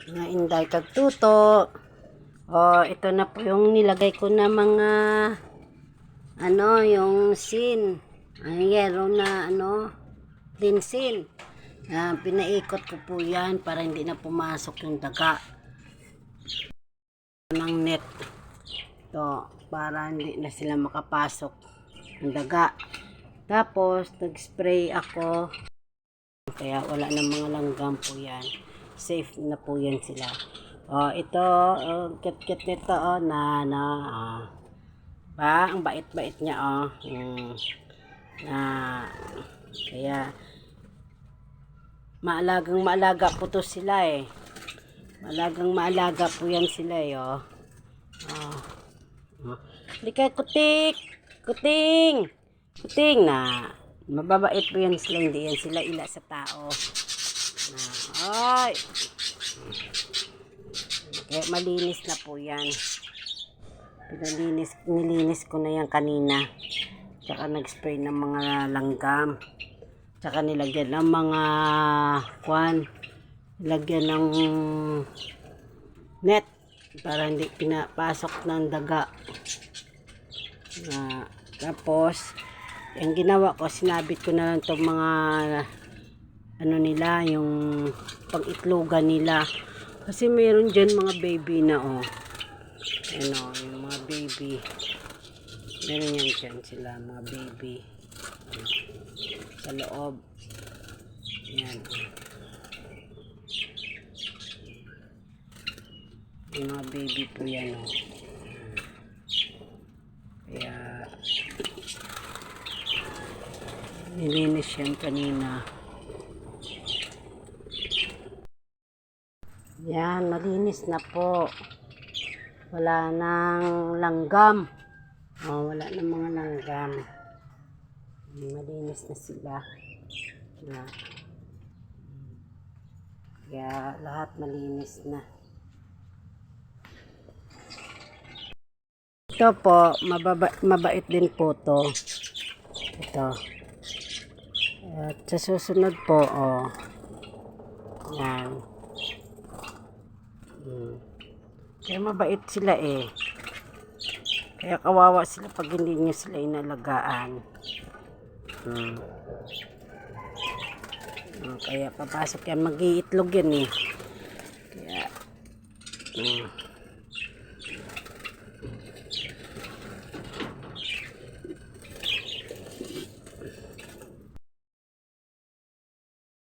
Mga inday kagtuto. Ito na po yung nilagay ko na mga yung sin. Ang yellow na linsin. Pinaikot ko po yan para hindi na pumasok yung daga ng net. Para hindi na sila makapasok ng daga. Tapos, nag-spray ako. Kaya wala na mga langgam po yan. Safe na po yan sila. Ito, kit-kit nito, ang bait-bait niya, kaya, maalaga po to sila maalaga po yan sila Hindi ka kuting na, mababait po yan sila, hindi yan sila ila sa tao. Kaya malinis na po yan. Nilinis ko na yan kanina. Tsaka nag-spray ng mga langgam. Tsaka nilagyan ng mga nilagyan ng net para hindi pinapasok ng daga. Tapos yung ginawa ko, sinabit ko na lang itong mga nila, yung pang-itlogan nila. Kasi meron dyan mga baby na yung mga baby. Meron yan dyan sila, mga baby. Sa loob. Yan. Yung mga baby po yan Kaya nilinis yan kanina. Yan, malinis na po. Wala nang langgam. Wala nang mga langgam. Malinis na sila. Kaya lahat malinis na. Ito po, mabait din po to. Ito. At sa susunod po, yan. Kaya mabait sila Kaya kawawa sila pag hindi nyo sila inalagaan. Kaya papasok yan, mag-iitlog yan Kaya,